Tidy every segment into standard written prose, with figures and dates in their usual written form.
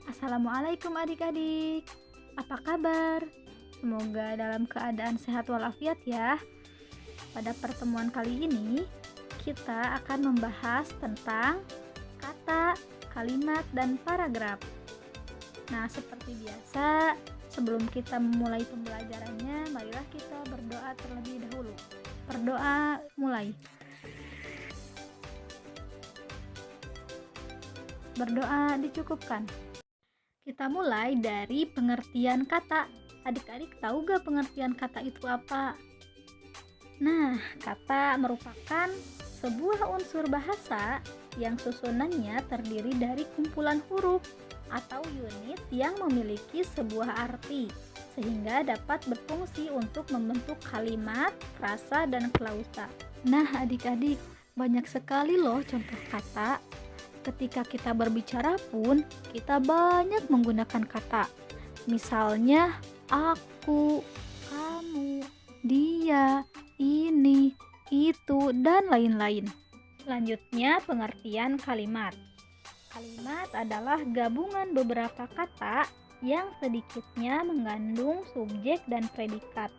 Assalamualaikum adik-adik. Apa kabar? Semoga dalam keadaan sehat walafiat ya. Pada pertemuan kali ini, kita akan membahas tentang kata, kalimat, dan paragraf. Nah, seperti biasa, sebelum kita memulai pembelajarannya, marilah kita berdoa terlebih dahulu. Berdoa mulai. Berdoa dicukupkan. Kita mulai dari pengertian kata. Adik-adik tahu gak pengertian kata itu apa? Nah, kata merupakan sebuah unsur bahasa yang susunannya terdiri dari kumpulan huruf atau unit yang memiliki sebuah arti, sehingga dapat berfungsi untuk membentuk kalimat, frasa, dan klausa. Nah, adik-adik, banyak sekali loh contoh kata. Ketika kita berbicara pun, kita banyak menggunakan kata. Misalnya, aku, kamu, dia, ini, itu, dan lain-lain. Selanjutnya, pengertian kalimat. Kalimat adalah gabungan beberapa kata yang sedikitnya mengandung subjek dan predikat.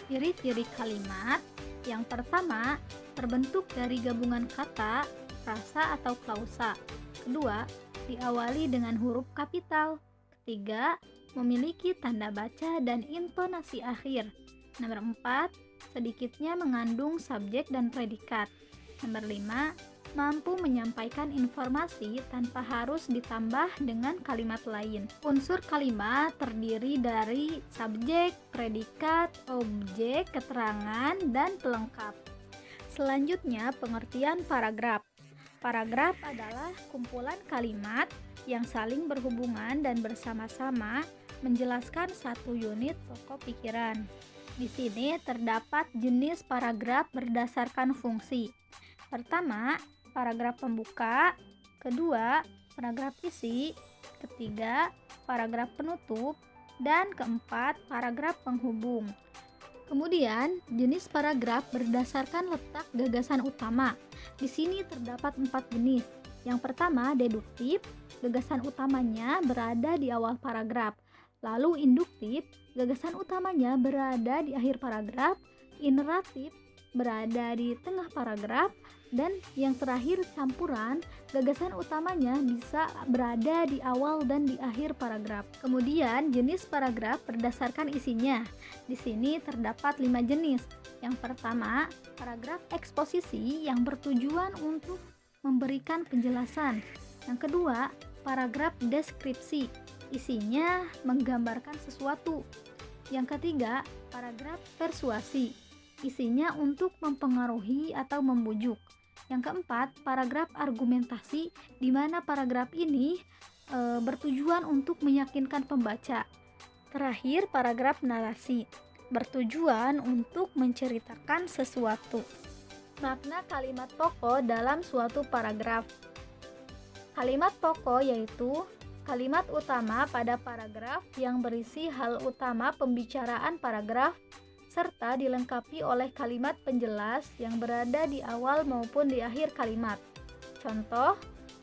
Ciri-ciri kalimat yang pertama, terbentuk dari gabungan kata, frasa atau klausa. Kedua, diawali dengan huruf kapital. Ketiga, memiliki tanda baca dan intonasi akhir. Nomor 4, sedikitnya mengandung subjek dan predikat. Nomor 5, mampu menyampaikan informasi tanpa harus ditambah dengan kalimat lain. Unsur kalimat terdiri dari subjek, predikat, objek, keterangan, dan pelengkap. Selanjutnya, pengertian paragraf. Paragraf adalah kumpulan kalimat yang saling berhubungan dan bersama-sama menjelaskan satu unit pokok pikiran. Di sini terdapat jenis paragraf berdasarkan fungsi. Pertama, paragraf pembuka. Kedua, paragraf isi. Ketiga, paragraf penutup. Dan keempat, paragraf penghubung. Kemudian, jenis paragraf berdasarkan letak gagasan utama. Di sini terdapat 4 jenis. Yang pertama, deduktif, gagasan utamanya berada di awal paragraf. Lalu induktif, gagasan utamanya berada di akhir paragraf. Ineratif, berada di tengah paragraf. Dan yang terakhir, campuran, gagasan utamanya bisa berada di awal dan di akhir paragraf. Kemudian, jenis paragraf berdasarkan isinya. Di sini terdapat 5 jenis. Yang pertama, paragraf eksposisi yang bertujuan untuk memberikan penjelasan. Yang kedua, paragraf deskripsi. Isinya menggambarkan sesuatu. Yang ketiga, paragraf persuasi. Isinya untuk mempengaruhi atau membujuk. Yang keempat, paragraf argumentasi, di mana paragraf ini bertujuan untuk meyakinkan pembaca. Terakhir, paragraf narasi, bertujuan untuk menceritakan sesuatu. Makna kalimat pokok dalam suatu paragraf. Kalimat pokok yaitu kalimat utama pada paragraf yang berisi hal utama pembicaraan paragraf serta dilengkapi oleh kalimat penjelas yang berada di awal maupun di akhir kalimat. Contoh,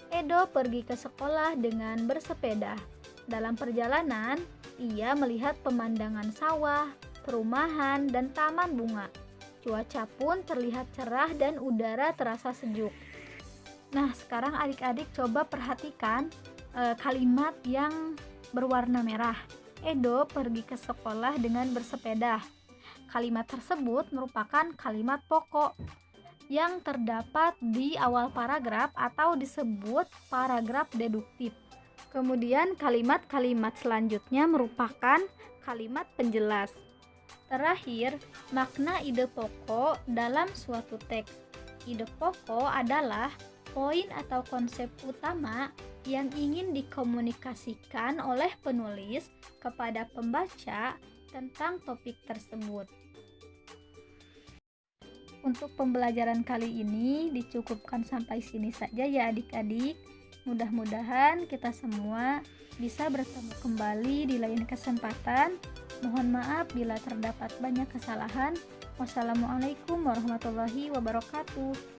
Edo pergi ke sekolah dengan bersepeda. Dalam perjalanan, ia melihat pemandangan sawah, perumahan, dan taman bunga. Cuaca pun terlihat cerah dan udara terasa sejuk. Nah, sekarang adik-adik coba perhatikan kalimat yang berwarna merah. Edo pergi ke sekolah dengan bersepeda. Kalimat tersebut merupakan kalimat pokok yang terdapat di awal paragraf atau disebut paragraf deduktif. Kemudian kalimat-kalimat selanjutnya merupakan kalimat penjelas. Terakhir, makna ide pokok dalam suatu teks. Ide pokok adalah poin atau konsep utama yang ingin dikomunikasikan oleh penulis kepada pembaca tentang topik tersebut. Untuk pembelajaran kali ini dicukupkan sampai sini saja ya adik-adik. Mudah-mudahan kita semua bisa bertemu kembali di lain kesempatan. Mohon maaf bila terdapat banyak kesalahan. Wassalamualaikum warahmatullahi wabarakatuh.